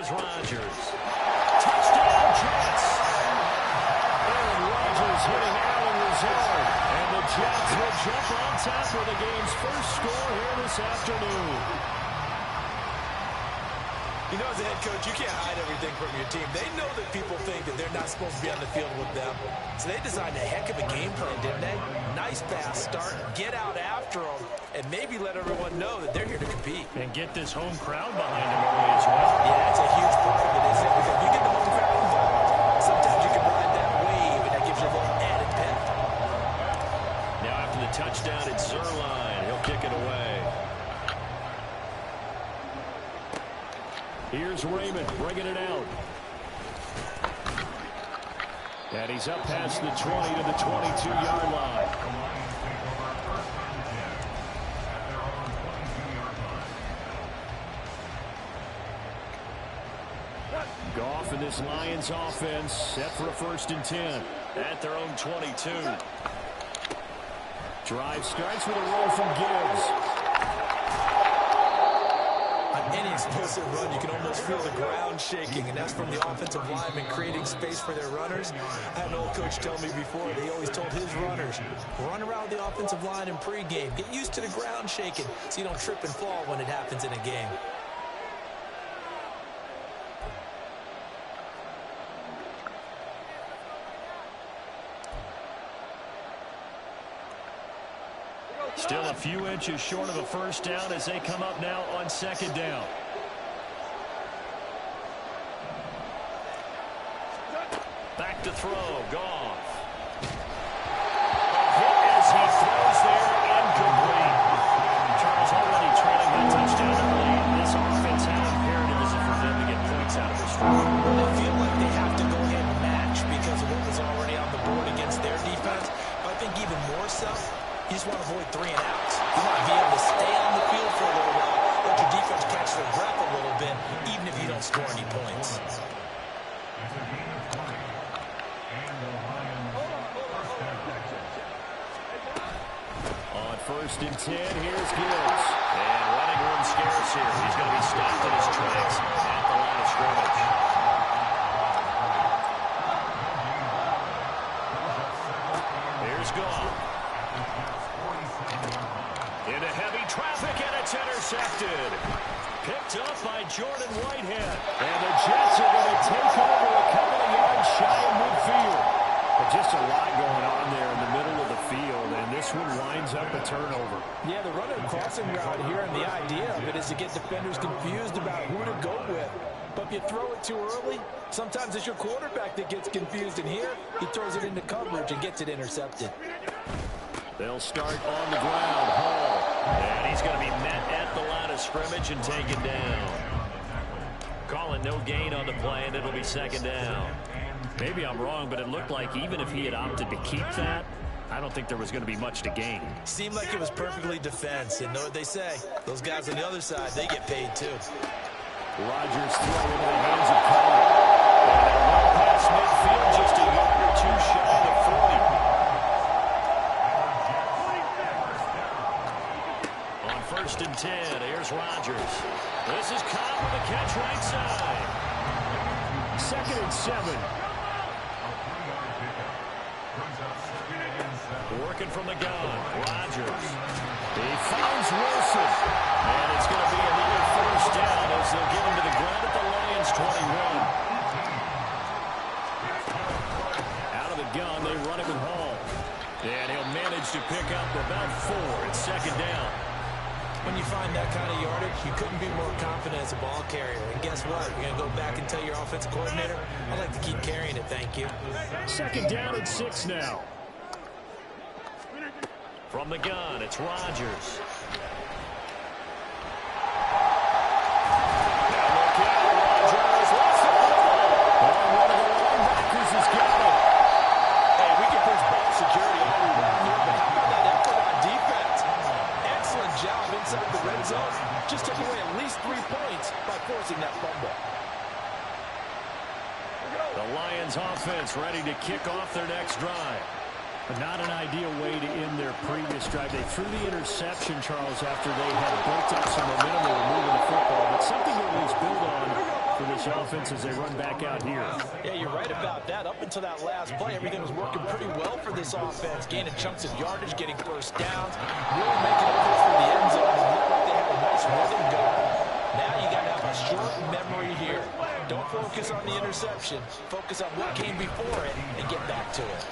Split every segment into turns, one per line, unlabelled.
goes Rodgers. Touchdown, Jets. Aaron Rodgers hitting Allen Lazard. And the Jets will jump on top for the game's first score here this afternoon.
You know, as a head coach, you can't hide everything from your team. They know that people think that they're not supposed to be on the field with them. So they designed a heck of a game plan, didn't they? Nice fast start, get out after them, and maybe let everyone know that they're here to compete.
And get this home crowd behind them early as well.
Yeah, that's a huge part of it, isn't it? Because if you get the home crowd involved, sometimes you can ride that wave, and that gives you a little added pep.
Now after the touchdown, it's Zerline. He'll kick it away. Here's Raymond bringing it out. And he's up past the 20 to the 22-yard line. Goff and this Lions offense set for a 1st and 10 at their own 22. Drive starts with a roll from Gibbs.
Any explosive run, you can almost feel the ground shaking, and that's from the offensive linemen creating space for their runners. I had an old coach tell me before, they always told his runners, run around the offensive line in pregame. Get used to the ground shaking so you don't trip and fall when it happens in a game.
Still a few inches short of a 1st down as they come up now on 2nd down. Back to throw, Goff. A hit as he throws there, incomplete. Charles already trailing that touchdown early. This offense, how imperative is it for them to get points out of this drive?
They feel like they have to go ahead and match because of what was already on the board against their defense. But I think even more so, you just want to avoid 3 and outs. You want to be able to stay on the field for a little while, let your defense catch their breath a little bit, even if you don't score any points.
On 1st and 10, here's Gibbs. And running room scarce here. He's going to be stopped in his tracks at the line of scrimmage. Here's Goff. Into heavy traffic, and it's intercepted. Picked up by Jordan Whitehead. And the Jets are going to take over a couple of yards shy of midfield.
But just a lot going on there in the middle of the field, and this one winds up a turnover.
Yeah, the running crossing route here, and the idea of it is to get defenders confused about who to go with. But if you throw it too early, sometimes it's your quarterback that gets confused, and here he throws it into coverage and gets it intercepted.
They'll start on the ground. Hall. And he's going to be met at the line of scrimmage and taken down. Calling no gain on the play, and it'll be 2nd down. Maybe I'm wrong, but it looked like even if he had opted to keep that, I don't think there was going to be much to gain.
Seemed like it was perfectly defense. And know what they say? Those guys on the other side, they get paid too.
Rodgers throw into the hands of Conner. And a run past midfield, just a yard or 2 shy of 40. On 1st and 10, here's Rodgers. This is caught with a catch right side. 2nd and 7. Working from the gun, Rodgers. He finds Wilson. And it's going to be another 1st down as they'll get him to the ground at the Lions' 21. Out of the gun, they run it with Hall. And he'll manage to pick up about 4. It's 2nd down.
When you find that kind of yardage, you couldn't be more confident as a ball carrier. And guess what? You're going to go back and tell your offensive coordinator, I'd like to keep carrying it, thank you.
2nd down and 6 now. From the gun, it's Rodgers. Now look out, Rodgers. What's the ball? One of the linebackers has got it.
Hey, we can push ball security all we want here, but how about that effort on defense? Excellent job inside the red zone. Just took away at least 3 points by forcing that fumble.
The Lions offense ready to kick off their next drive.
But not an ideal way to end their previous drive. They threw the interception, Charles, after they had built up some momentum. They were moving the football, but something to at least build on for this offense as they run back out here.
Yeah, you're right about that. Up until that last play, everything was working pretty well for this offense. Gaining chunks of yardage, getting first downs, really making efforts for the end zone. It looked like they had a nice rhythm going. Now you got to have a short memory here. Don't focus on the interception. Focus on what came before it and get back to it.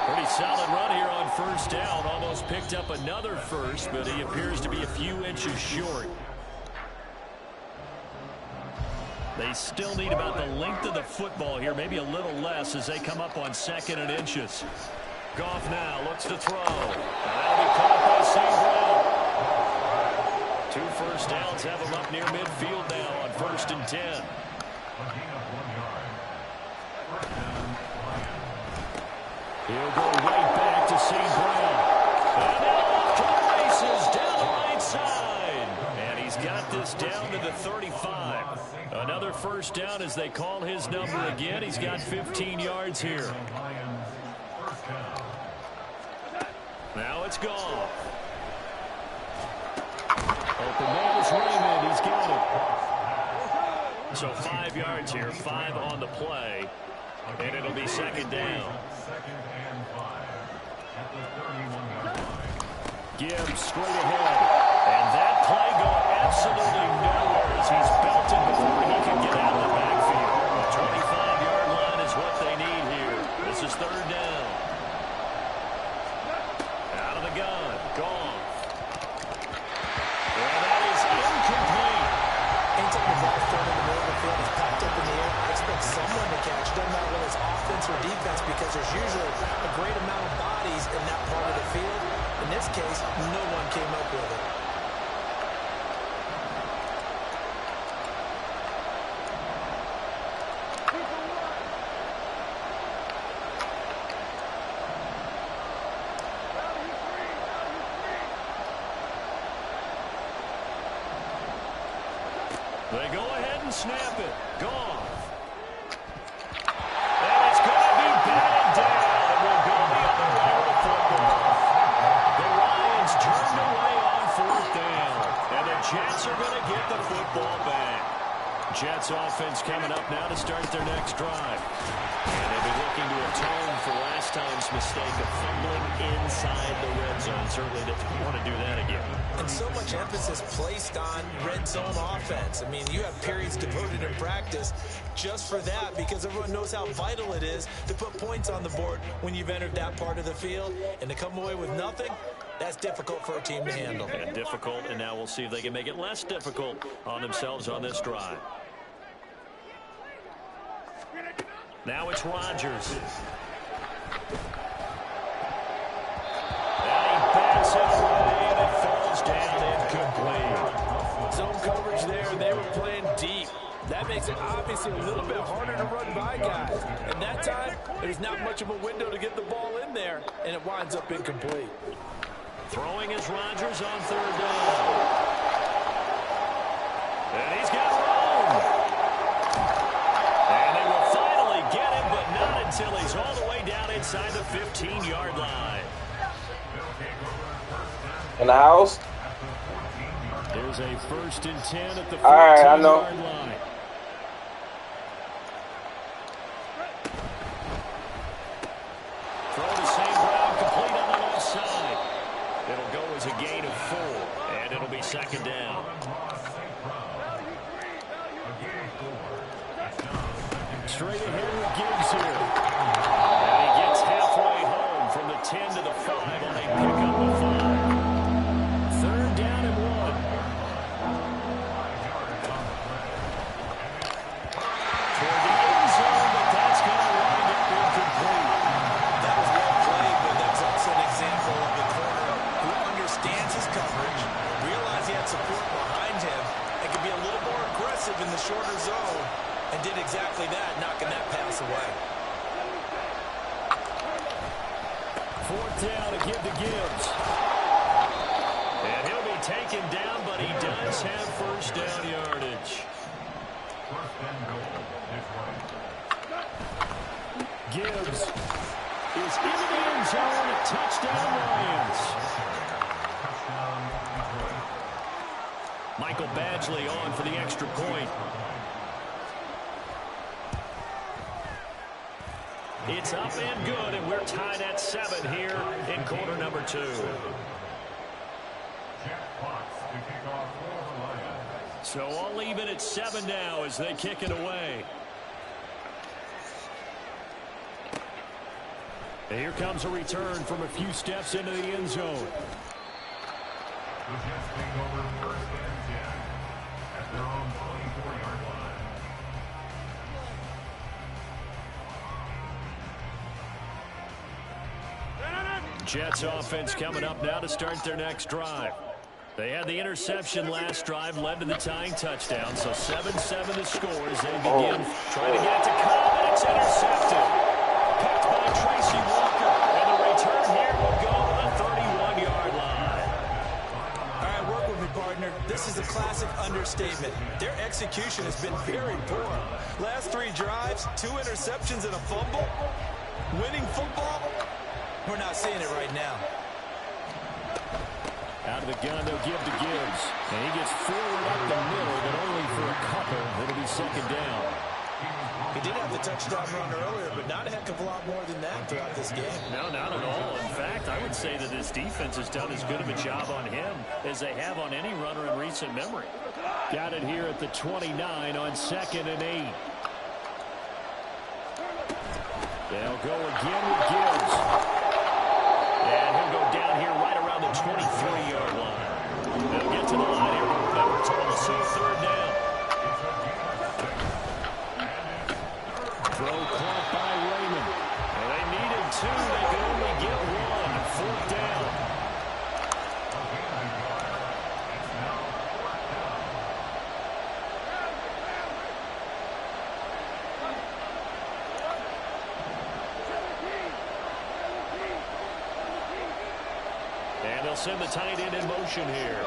Pretty solid run here on first down. Almost picked up another first, but he appears to be a few inches short. They still need about the length of the football here, maybe a little less as they come up on 2nd and inches. Goff now looks to throw. That'll be caught by St. Brown. 2 first downs have him up near midfield now on 1st and 10. He'll go right back to St. Brown. And now off to the races down the right side. And he's got this down to the 35. Another first down as they call his number again. He's got 15 yards here. Now it's gone. Open man is Raymond. He's got it. So 5 yards here, 5 on the play. And it'll be 2nd down. Gibbs straight ahead. And that play going absolutely nowhere as he's belted before he can get out of the backfield. The 25-yard line is what they need here. This is 3rd down. Out of the gun. Gone. And that is incomplete.
Anytime the ball's thrown in the middle of the field, it's packed up in the air, expect someone to catch. Doesn't matter whether it's offense or defense because there's usually a great amount of bodies in that part of the field. In this case, no one came up with it.
They go ahead and snap it. Gone. And it's going to be batted down. It will go the other way with the football. The Lions turned away on 4th down. And the Jets are going to get the football back. Jets offense coming up now to start their next drive. And they'll be looking to atone for last time's mistake of fumbling inside the red zone. Certainly didn't want to do that again.
And so much emphasis placed on red zone offense. I mean, you have periods devoted in practice just for that because everyone knows how vital it is to put points on the board when you've entered that part of the field. And to come away with nothing, that's difficult for a team to handle.
And difficult, and now we'll see if they can make it less difficult on themselves on this drive. Now it's Rodgers. And he bats it away, and it falls down incomplete.
Zone coverage there, they were playing deep. That makes it obviously a little bit harder to run by guys. And that time, there's not much of a window to get the ball in there, and it winds up incomplete.
Throwing is Rodgers on 3rd down. And he's got room. And they will finally get him, but not until he's all the way down inside the 15-yard line.
In the house?
There's a 1st and 10 at the 15-yard line. Throw to St. Brown, complete on the left side. It'll go as a gain of 4, and it'll be 2nd down. Straight ahead with Gibbs here. And he gets halfway home from the 10 to the 5 on a pick up the 5. 3rd down and 1. Toward the end zone, but that's going to wind up incomplete.
That was well played, but that's also an example of the corner who understands his coverage, realized he had support behind him, and can be a little more aggressive in the shorter zone, and did exactly that, knocking that pass away.
4th down to give to Gibbs. And he'll be taken down, but he does have 1st down yardage. Gibbs is in the end zone. Touchdown, Lions. Michael Badgley on for the extra point. It's up and good, and we're tied at 7 here in quarter number 2. So all even at 7 now as they kick it away. And here comes a return from a few steps into the end zone. Jets offense coming up now to start their next drive. They had the interception last drive, led to the tying touchdown. So 7-7 the score as they begin trying to get it to Cobb, and it's intercepted. Picked by Tracy Walker, and the return here will go to the 31-yard line.
All right, work with me, partner. This is a classic understatement. Their execution has been very poor. Last 3 drives, 2 interceptions and a fumble. Winning football, we're not seeing it right now.
Out of the gun, they'll give to Gibbs. And he gets forward up the middle, but only for a couple. It'll be second down.
He did have the touchdown run earlier, but not a heck of a lot more than that throughout this game.
No, not at all. In fact, I would say that this defense has done as good of a job on him as they have on any runner in recent memory. Got it here at the 29 on 2nd and 8. They'll go again with Gibbs. And he'll go down here right around the 23-yard line. They'll get to the line here. Remember, Tennessee 3rd down. Throw caught by Raymond. And they needed 2. They could only get 1. 4th down. And they'll send the tight end in motion here.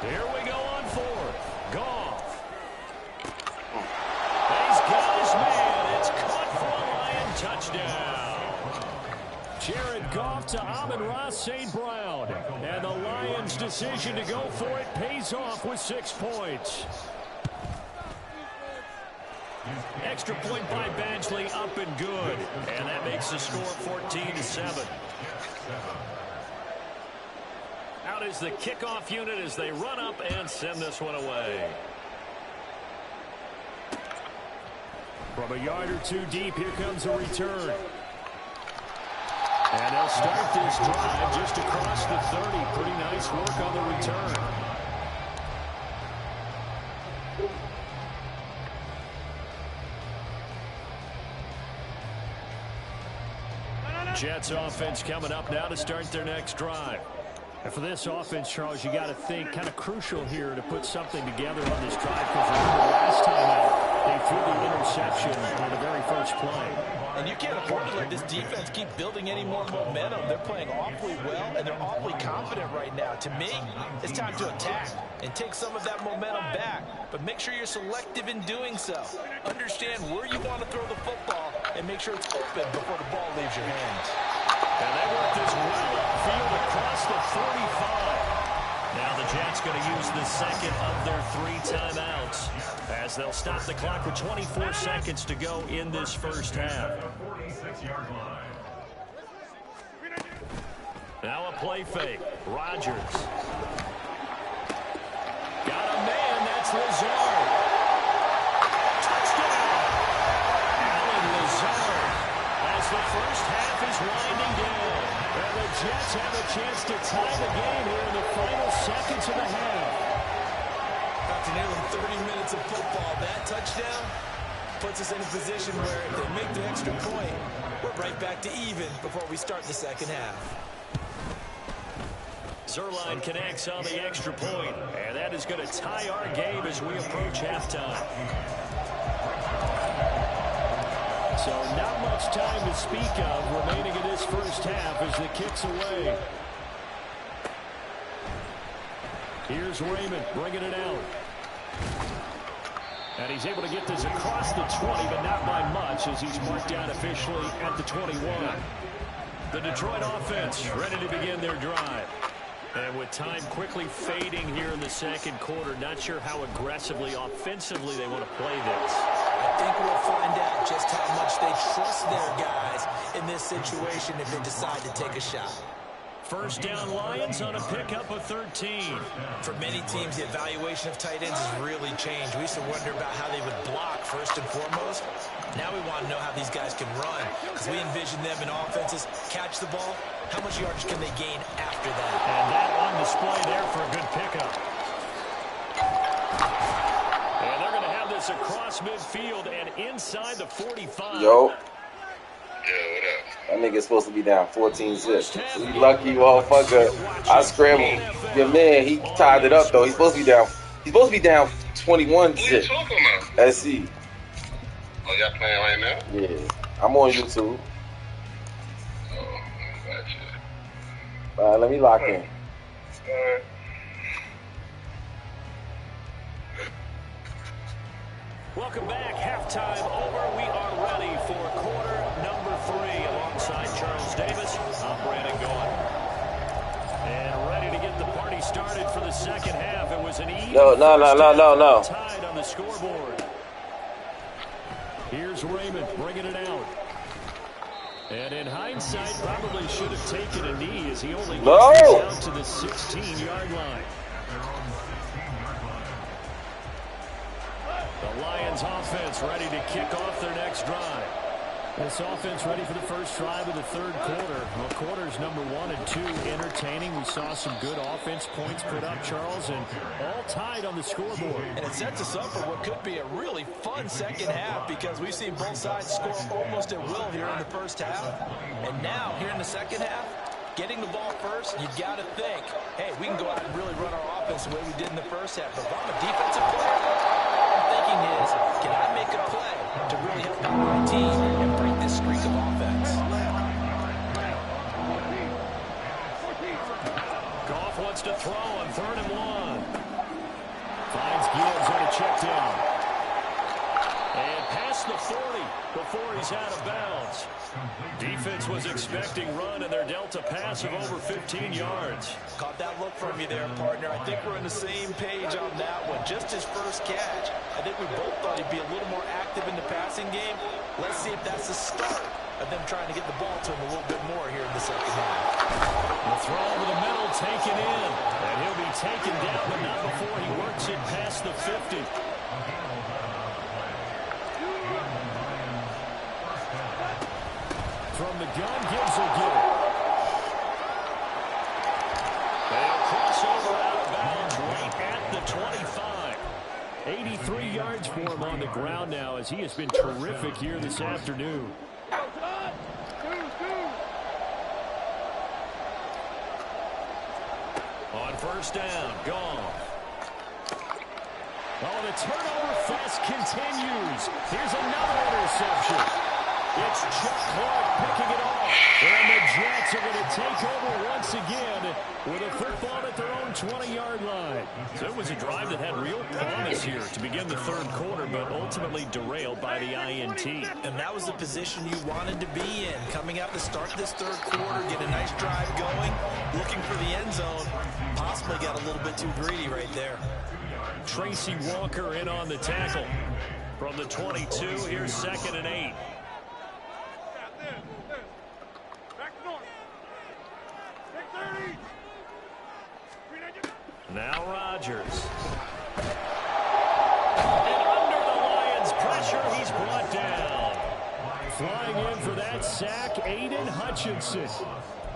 Here we go on 4th. Goff. He's got his man. It's caught for a Lion touchdown. Jared Goff to Amon-Ra St. Brown. And the Lions' decision to go for it pays off with 6 points. Extra point by Badgley, up and good. And that makes the score 14-7. Out is the kickoff unit as they run up and send this one away. From a yard or 2 deep, here comes a return. And they'll start this drive just across the 30. Pretty nice work on the return. Jets offense coming up now to start their next drive. And for this offense, Charles, you got to think kind of crucial here to put something together on this drive, because remember last time out, they threw the interception on the very first play.
And you can't afford to let this defense keep building any more momentum. They're playing awfully well, and they're awfully confident right now. To me, it's time to attack and take some of that momentum back. But make sure you're selective in doing so. Understand where you want to throw the football, and make sure it's open before the ball leaves your hands.
And they work this well upfield across the 45. Now the Jets going to use the second of their 3 timeouts as they'll stop the clock with 24 seconds to go in this first half. Now a play fake. Rodgers. Got a man. That's Lazard. Touchdown. Allen Lazard. As the first half is winding down. And the Jets have a chance to tie the game here in the final seconds of the half.
After nearly 30 minutes of football, that touchdown puts us in a position where if they make the extra point, we're right back to even before we start the second half.
Zuerlein connects on the extra point, and that is going to tie our game as we approach halftime. So not much time to speak of remaining in this first half as the kick's away. Here's Raymond bringing it out. And he's able to get this across the 20, but not by much as he's marked down officially at the 21. The Detroit offense ready to begin their drive. And with time quickly fading here in the second quarter, not sure how aggressively, offensively they want to play this.
I think we'll find out just how much they trust their guys in this situation if they decide to take a shot.
First down Lions on a pickup of 13.
For many teams, the evaluation of tight ends has really changed. We used to wonder about how they would block first and foremost. Now we want to know how these guys can run, because we envision them in offenses catch the ball. How much yardage can they gain after that?
And that on display there for a good pickup. And they're going to have this across midfield and inside the 45.
Yo.
Yeah, what up?
That nigga's supposed to be down 14-zip. You lucky motherfucker. I scrambled. Your man, he tied it up though. He's supposed to be down. He's supposed to be down 21-zip.
What are you talking about?
SC.
Oh, y'all playing right now?
Yeah. I'm on YouTube.
Oh, gotcha.
Alright, let me lock in.
Alright.
Welcome back. Halftime over. We are ready for quarter number 3 alongside Charles Davis. I'm Brandon Gaughan. And ready to get the party started for the second half. It was an even
No.
tied on the scoreboard. Here's Raymond bringing it out. And in hindsight, probably should have taken a knee as he only gets this out to the 16-yard line. The Lions offense ready to kick off their next drive. This offense ready for the first drive of the third quarter. Well, quarters number 1 and 2 entertaining. We saw some good offense points put up, Charles, and all tied on the scoreboard.
And it sets us up for what could be a really fun second half, because we've seen both sides score almost at will here in the first half. And now, here in the second half, getting the ball first, you've got to think, hey, we can go out and really run our offense the way we did in the first half. But if I'm a defensive player, I'm thinking is, can I make a play to really help out my team and break this streak of offense?
Goff wants to throw on 3rd and 1. Finds Gibbs on a check down. And past the 40 before he's out of bounds. Defense was expecting run, and they're dealt a pass of over 15 yards.
Caught that look from you there, partner. I think we're on the same page on that one. Just his first catch. I think we both thought he'd be a little more active in the passing game. Let's see if that's the start of them trying to get the ball to him a little bit more here in the second half.
The throw over the middle taken in. And he'll be taken down, but not before he works it past the 50. From the gun, Gibbs will get it. They'll cross over out of bounds right at the 25. 83 yards for him on the ground now, as he has been terrific here this afternoon. On first down, Goff. Oh, the turnover fest continues. Here's another interception. It's Chuck Clark picking it off. And the Jets are going to take over once again with a football at their own 20-yard line. So it was a drive that had real promise here to begin the third quarter, but ultimately derailed by the INT.
And that was the position you wanted to be in. Coming out to start this third quarter, get a nice drive going, looking for the end zone. Possibly got a little bit too greedy right there.
Tracy Walker in on the tackle. From the 22, here's 2nd and 8. Now Rodgers. And under the Lions' pressure, he's brought down. Flying in for that sack, Aiden Hutchinson.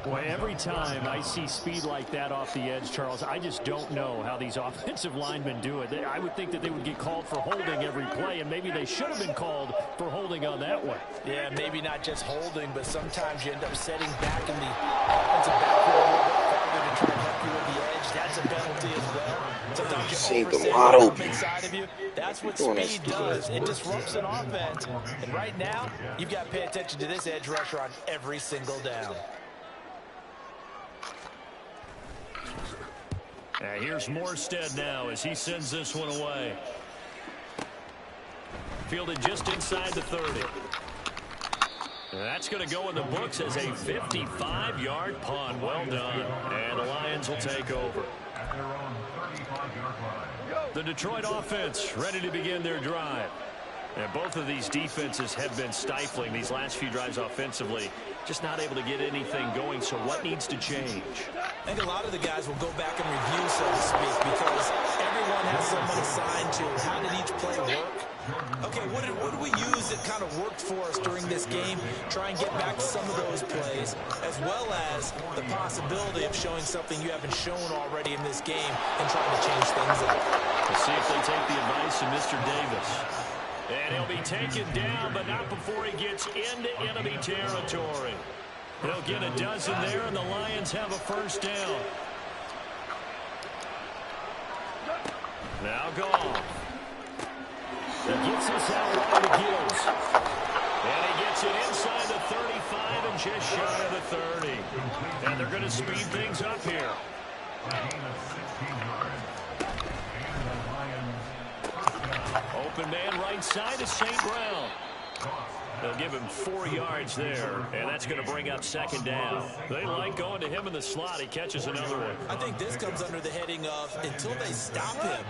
Boy, every time I see speed like that off the edge, Charles, I just don't know how these offensive linemen do it. I would think that they would get called for holding every play, and maybe they should have been called for holding on that one.
Yeah, maybe not just holding, but sometimes you end up setting back in the offensive backfield a little bit farther to try and help you with the edge. That's a penalty as well. Sometimes you overset the inside of you. That's what speed does. It disrupts an offense. And right now, you've got to pay attention to this edge rusher on every single down.
Here's Morstead now as he sends this one away. Fielded just inside the 30. That's going to go in the books as a 55-yard punt. Well done. And the Lions will take over. The Detroit offense ready to begin their drive. And both of these defenses have been stifling these last few drives offensively. Just not able to get anything going. So what needs to change?
I think a lot of the guys will go back and review, so to speak, because everyone has someone assigned to how did each play work. Okay, what did we use that kind of worked for us during this game? Try and get back to some of those plays, as well as the possibility of showing something you haven't shown already in this game and trying to change things up.
Let's see if they take the advice of Mr. Davis. And he'll be taken down, but not before he gets into enemy territory. He'll get a dozen there, and the Lions have a first down. Now Goff. He gets this out wide to Gibbs. And he gets it inside the 35 and just shy of the 30. And they're going to speed things up here. Open man right side is St. Brown. They'll give him 4 yards there, and that's going to bring up second down. They like going to him in the slot. He catches another one.
I think this comes under the heading of until they stop him,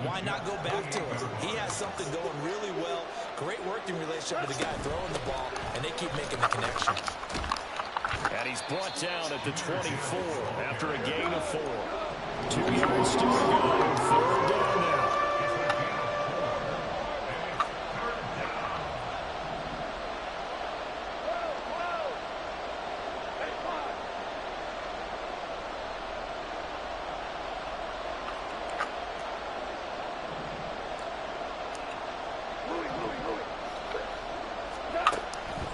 why not go back to him? He has something going really well. Great working relationship with the guy throwing the ball, and they keep making the connection.
And he's brought down at the 24 after a gain of 4. 2 yards still to go. Third down now.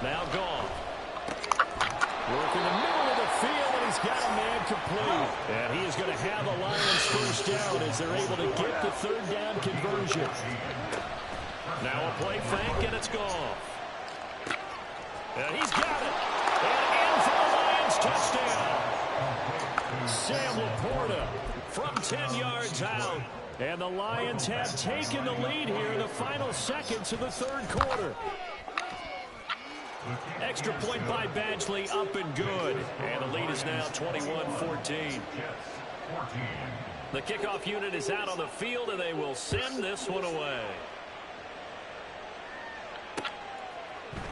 Now Goff. Work in the middle of the field, and he's got a man complete. And he is going to have a Lions first down as they're able to get the third down conversion. Now a play fake, and it's Goff. And he's got it. And in for the Lions touchdown. Sam Laporta from 10 yards out. And the Lions have taken the lead here in the final seconds of the third quarter. Extra point by Badgley, up and good. And the lead is now 21-14. The kickoff unit is out on the field, and they will send this one away.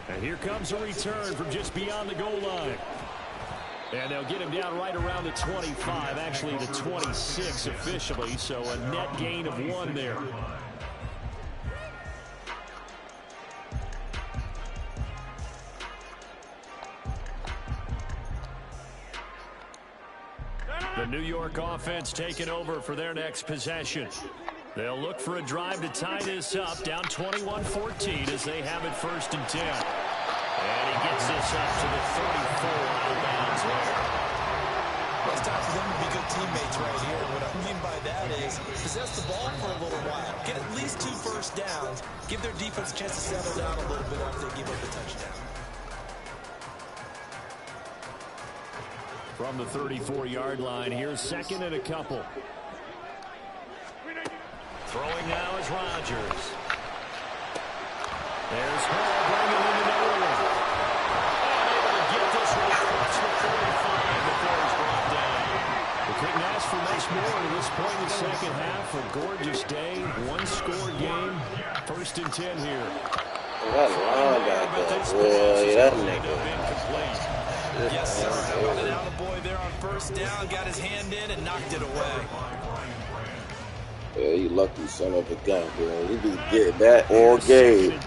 And here comes a return from just beyond the goal line. And they'll get him down right around the 25, actually the 26 officially, so a net gain of 1 there. The New York offense taking over for their next possession. They'll look for a drive to tie this up, down 21-14 as they have it first and 10. And he gets this up to the 34 out of bounds there.
Well, it's time for them to be good teammates right here. What I mean by that is possess the ball for a little while. Get at least 2 first downs. Give their defense a chance to settle down a little bit after they give up a touchdown.
From the 34-yard line, here's second and a couple. Throwing now is Rodgers. There's Hall bringing in another one. Able to get this one across the 45 before he's brought down. We couldn't ask for much more at this point in the second half. A gorgeous day, 1-score game. First and 10 here.
That line got that. Boy, that nigga.
Yes, sir. How about an attaboy there on first down? Got his hand in and knocked it away.
Yeah, you lucky son of a gun, bro. You be getting that all game.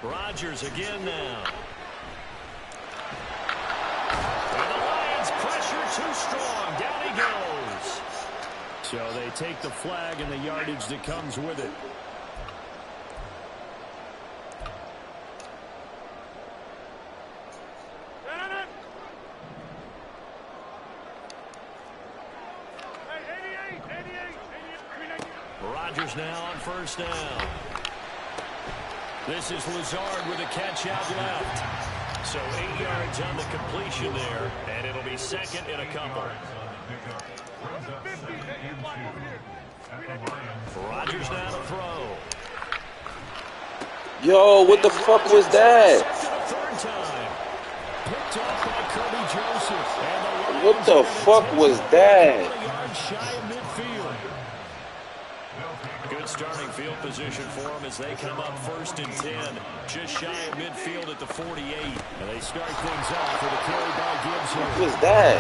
Rodgers again now. And the Lions pressure too strong. Down he goes. So they take the flag and the yardage that comes with it. Rodgers now on first down. This is Lazard with a catch out left. So 8 yards on the completion there, and it'll be second and a couple. Rodgers now to throw.
Yo, what the fuck was that? What the fuck was that?
Good starting field position for them as they come up 1st and 10. Just shy of midfield at the 48. And they start things off with a carry by Gibbs here.
What was that?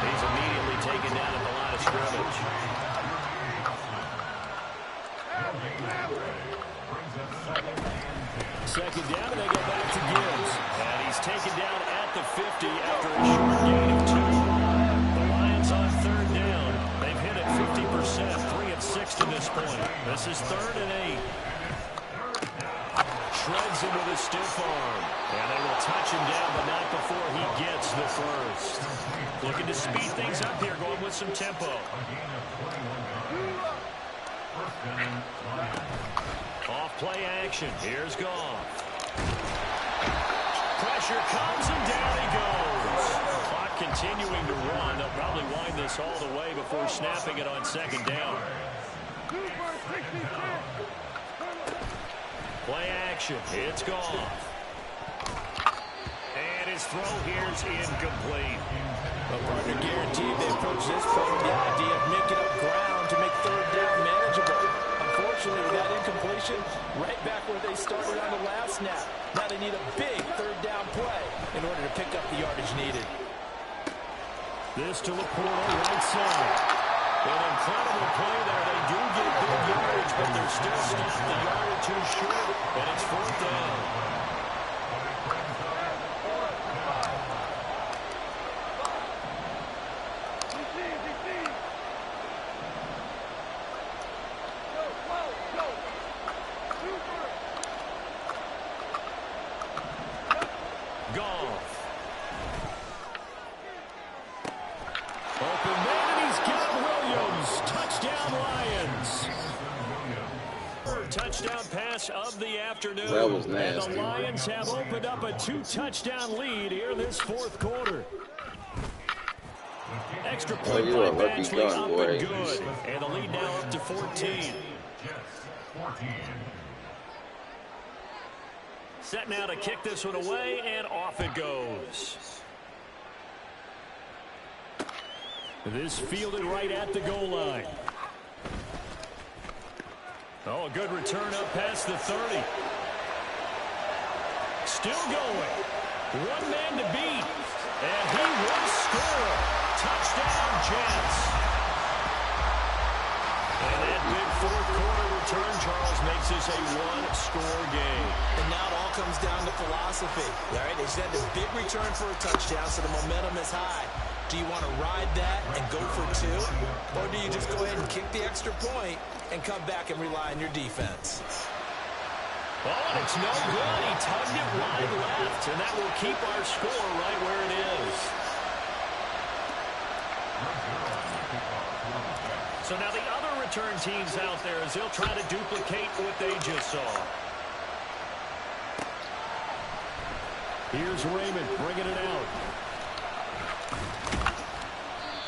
He's immediately taken down at the line of scrimmage. Second down, and they go back to Gibbs. And he's taken down at the 50 after a short gain of 2. The Lions on 3rd down. They've hit it 50%, 3 of 6 to this point. This is 3rd and 8. Shreds him with a stiff arm. And they will touch him down, but not before he gets the first. Looking to speed things up here, going with some tempo. Off play action. Here's Goff. Pressure comes and down he goes. Clock continuing to run. They'll probably wind this all the way before snapping it on 2nd down. Play action. It's Goff. And his throw here's incomplete.
Well, partner guaranteed they approach this play with the idea of making up ground to make 3rd down manageable. Unfortunately, with that incompletion, right back where they started on the last snap. Now they need a big 3rd down play in order to pick up the yardage needed.
This to Laporta, right side. An incredible play there. They do get good yardage, but they're still stopped the yard or 2 short, and it's 4th down. Touchdown pass of the afternoon.
That was nasty.
And the Lions have opened up a 2-touchdown lead here in this 4th quarter. Extra point play actually up and good. And the lead now up to 14. Set now to kick this one away, and off it goes. This fielded right at the goal line. Oh, a good return up past the 30. Still going. One man to beat. And he will score. Touchdown, Jets. And that big 4th quarter return, Charles, makes this a 1-score game.
And now it all comes down to philosophy. All right, they said the big return for a touchdown, so the momentum is high. Do you want to ride that and go for 2? Or do you just go ahead and kick the extra point and come back and rely on your defense?
Oh, and it's no good. He tugged it wide left, and that will keep our score right where it is. So now the other return teams out there as they'll try to duplicate what they just saw. Here's Raymond bringing it out.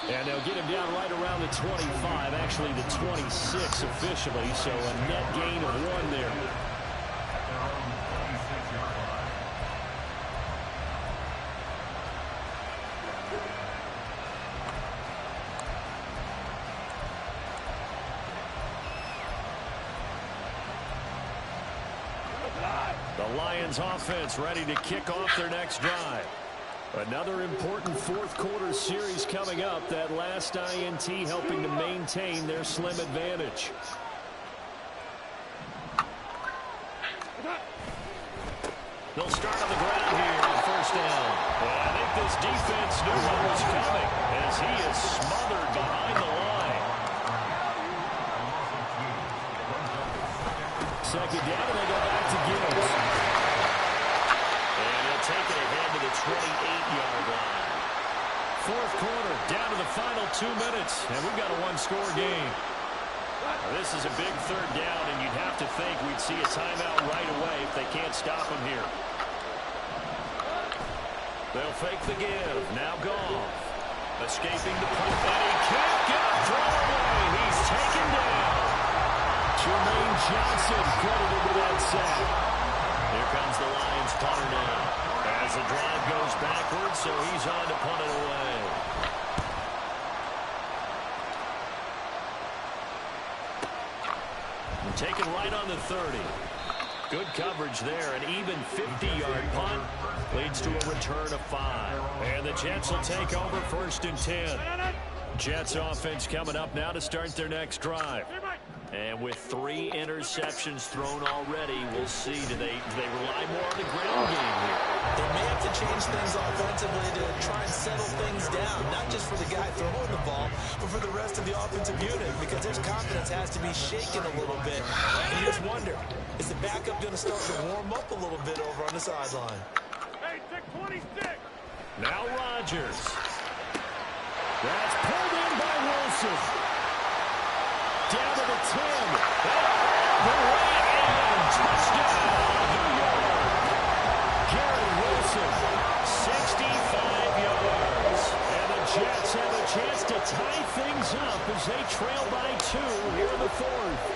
And they'll get him down right around the 25, actually the 26 officially, so a net gain of 1 there. The Lions offense ready to kick off their next drive. Another important 4th quarter series coming up. That last INT helping to maintain their slim advantage. They'll start on the ground here on 1st down. And I think this defense knew what was coming as he is smothered behind the line. 2nd down, and they go back to Gibbs. And he'll take it ahead to the 28-yard line. 4th quarter, down to the final 2 minutes, and we've got a 1-score game. Now, this is a big 3rd down, and you'd have to think we'd see a timeout right away if they can't stop him here. They'll fake the give. Now Goff. Escaping the punt, and he can't get a throw away. He's taken down. Jermaine Johnson credited with that sack. Lions punter now. As the drive goes backwards, so he's on to punt it away. Taken right on the 30. Good coverage there. An even 50-yard punt leads to a return of 5. And the Jets will take over 1st and 10. Jets offense coming up now to start their next drive. And with 3 interceptions thrown already, we'll see. Do they rely more on the ground game here?
They may have to change things offensively to try and settle things down, not just for the guy throwing the ball, but for the rest of the offensive unit, because his confidence has to be shaken a little bit. And you just wonder, is the backup going to start to warm up a little bit over on the sideline?
Hey, 626.
Now Rodgers. That's pulled in by Wilson. Down to the 10. The right end. Touchdown, New York. Garrett Wilson, 65 yards. And the Jets have a chance to tie things up as they trail by 2 here in the 4th.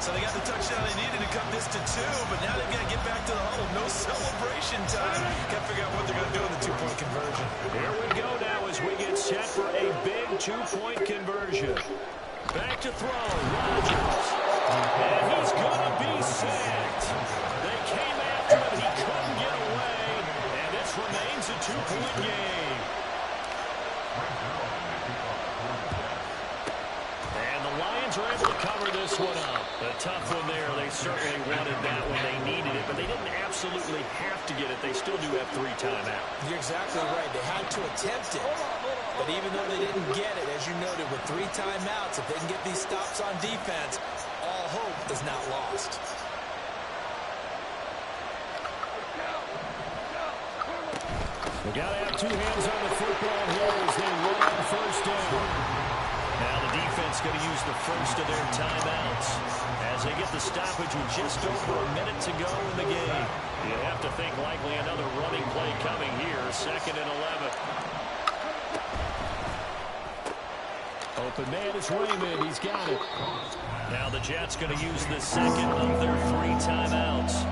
So they got the touchdown they needed to cut this to 2, but now they've got to get back to the huddle. No celebration time. Got to figure out what they're going to do in the 2-point conversion.
Here we go now as we get set for a big 2-point conversion. Back to throw, Rodgers. And he's going to be sacked. They came after him, he couldn't get away. And this remains a 2-point game. And the Lions are able to cover this one up. A tough one there. They certainly wanted that when they needed it, but they didn't absolutely have to get it. They still do have 3 timeouts.
You're exactly right. They had to attempt it. But even though they didn't get it, as you noted, with 3 timeouts, if they can get these stops on defense, all hope is not lost.
We got to have 2 hands on the football here as they run on 1st down. Now the defense going to use the first of their timeouts as they get the stoppage with just over a minute to go in the game. You have to think likely another running play coming here, 2nd and 11. Open man is Raymond. He's got it. Now the Jets going to use the 2nd of their 3 timeouts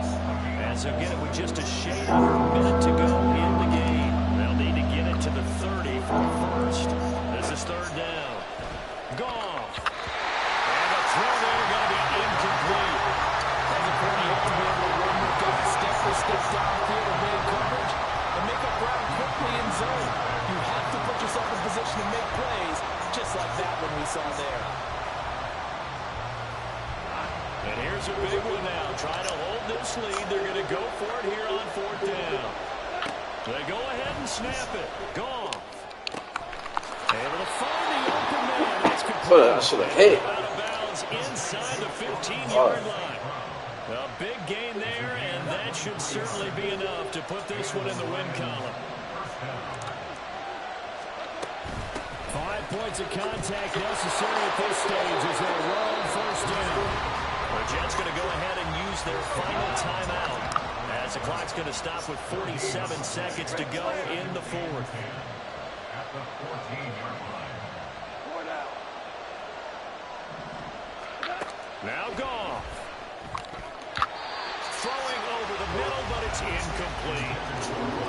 as they'll get it with just a shade over a minute to go in the game. They'll need to get it to the 30 for the 1st. This is 3rd down. Goff. And the throw there going to be incomplete.
That's a pretty hard to be able to run with guys step for step downfield and man coverage and make up ground quickly in zone. You have to put yourself in position to make plays, just like that one we saw there.
And here's a big one now. Trying to hold this lead. They're going to go for it here on 4th down. They go ahead and snap it. Goff. Able to find the open man. That's complete.
I should have hit.
Out of bounds inside the 15-yard line. A big gain there, and that should certainly be enough to put this one in the win column. 5 points of contact necessary at this stage as they run 1st down. The Jets going to go ahead and use their final timeout as the clock's going to stop with 47 seconds to go in the 4th. Now Goff. Throwing over the middle, but it's incomplete.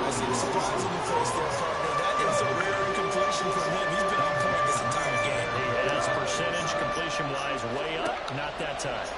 I see the surprise in your face there, partner. That is a rare incompletion from him. He's been on point this entire game.
He has percentage completion-wise way up, not that time.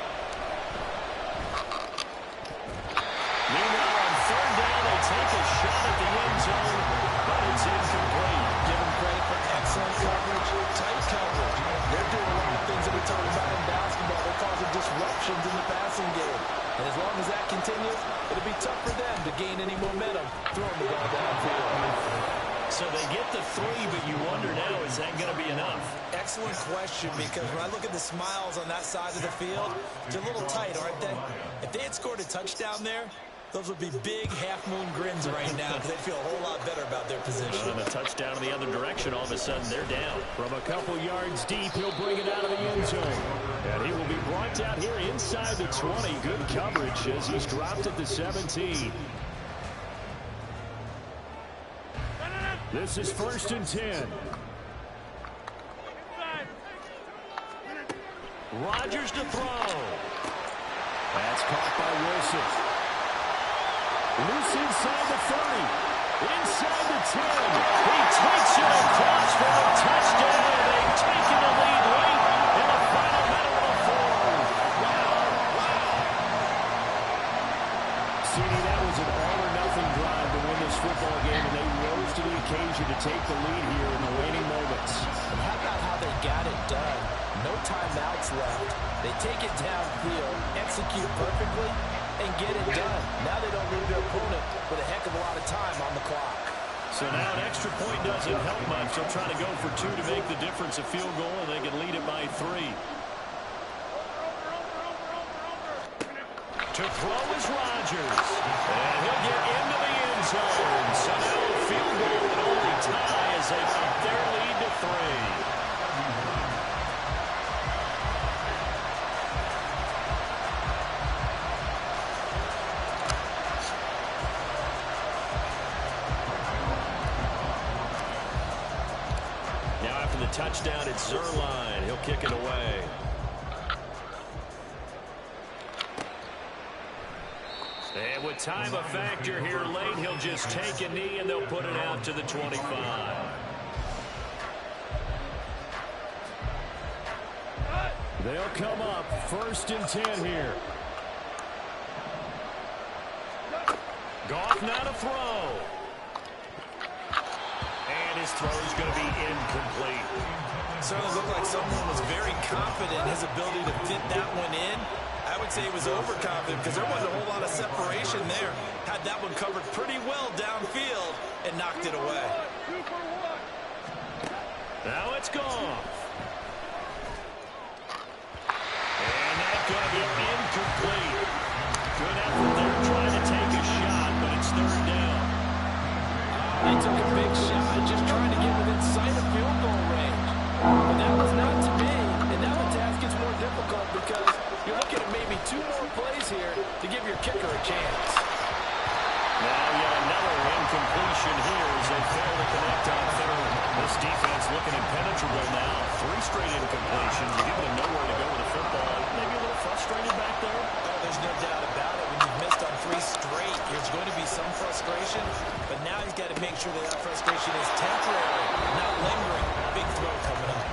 Meanwhile, on 3rd down, they take a shot at the end zone, but it's incomplete.
Give him credit for excellent coverage, tight coverage. They're doing a lot of things that we talk about in basketball. They're causing disruptions in the passing game. And as long as that continues, it'll be tough for them to gain any momentum throwing the ball downfield.
So they get the 3, but you wonder now, is that going to be enough?
Excellent question, because when I look at the smiles on that side of the field, they're a little tight, aren't they? If they had scored a touchdown there, those would be big half-moon grins right now because they'd feel a whole lot better about their position.
And a touchdown in the other direction, all of a sudden they're down. From a couple yards deep, he'll bring it out of the end zone. And he will be brought down here inside the 20. Good coverage as he's dropped at the 17. This is 1st and 10. Rodgers to throw. That's caught by Wilson.
Loose inside the 30. Inside the 10. He takes it across for a touchdown. They've taken the lead late in the final minute of the fourth. CD, that was an all-or-nothing drive to win this football game, and they rose to the occasion to take the lead here in the waning moments.
And how about how they got it done? No timeouts left. They take it downfield, execute perfectly, and get it done. Now they don't leave their opponent with a heck of a lot of time on the clock.
So now an extra point doesn't help much. They'll try to go for 2 to make the difference a field goal, and they can lead it by 3. To throw is Rodgers. And he'll get into the end zone. So now a field goal and only tie as they up their lead to 3. Touchdown, it's Zerline. He'll kick it away. And with time a factor here late, he'll just take a knee and they'll put it out to the 25.
They'll come up 1st and 10 here.
Goff now to throw. And his throw is going to be incomplete.
Certainly looked like someone was very confident in his ability to fit that one in. I would say he was overconfident because there wasn't a whole lot of separation there. Had that one covered pretty well downfield and knocked it away.
Now it's Goff. And that's going to be incomplete. Good effort there trying to take a shot, but it's 3rd down.
They took a big shot, just trying to get within sight of field goal range. But that was not to be, and now the task gets more difficult because you're looking at maybe 2 more plays here to give your kicker a chance.
Now yet another incompletion here as they fail to connect on 3rd. This defense looking impenetrable now. 3 straight incompletions. You're giving them nowhere to go with the football. Maybe a little frustrated back there.
Oh, there's no doubt about it. When you've missed on 3 straight, there's going to be some frustration. But now he's got to make sure that frustration is temporary, not lingering. Big throw coming up.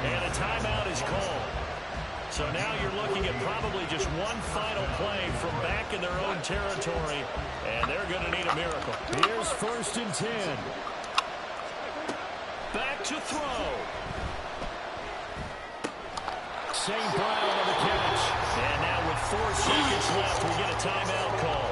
And a timeout is called. So now you're looking at probably just one final play from back in their own territory. And they're going to need a miracle.
Here's 1st and 10.
Back to throw.
St. Brown on the catch.
And now with 4 seconds left, we get a timeout call.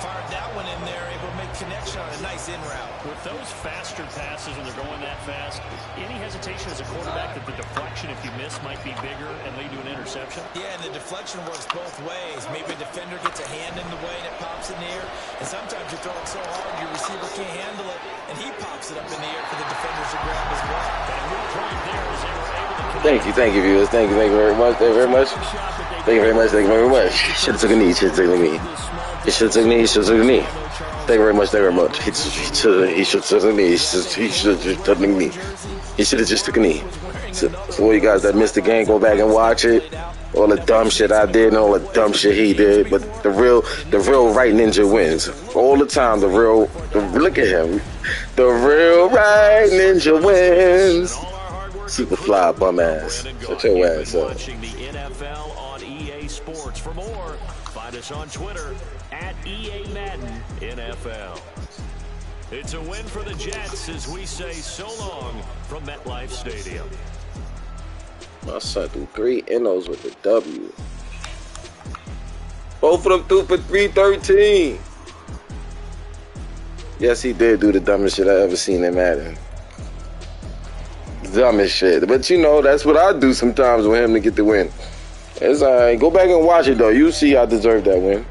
Fired that one in there, able to make connection on a nice in route.
With those faster passes when they're going that fast, any hesitation as a quarterback that the deflection, if you miss, might be bigger and lead to an interception?
Yeah, and the deflection works both ways. Maybe a defender gets a hand in the way and it pops in the air. And sometimes you're throwing so hard your receiver can't handle it, and he pops it up in the air for the defenders to grab as well.
And a good point there as they were able to connect.
Thank you, viewers. Thank you very much. Thank you very much. Thank you very much. Thank you very much. Should have took a knee. Should have taken a knee. He should have took a knee. He should have took a knee. Thank you very much. Thank you very much. He should have took a knee. He should have just took a knee. He should have just took a knee. So for all you guys that missed the game, go back and watch it. All the dumb shit I did and all the dumb shit he did, but the real right ninja wins all the time. Look at him. The real right ninja wins. Super fly bum ass. Shut your ass up.
Watching the NFL on EA Sports. For more, find us on Twitter at EA Madden NFL. It's a win for the Jets as we say so long from MetLife Stadium.
My son threw 3 NOs with the W. Both of them threw for 313. Yes, he did do the dumbest shit I ever seen in Madden. Dumbest shit. But you know, that's what I do sometimes with him to get the win. It's alright. Go back and watch it though. You see I deserve that win.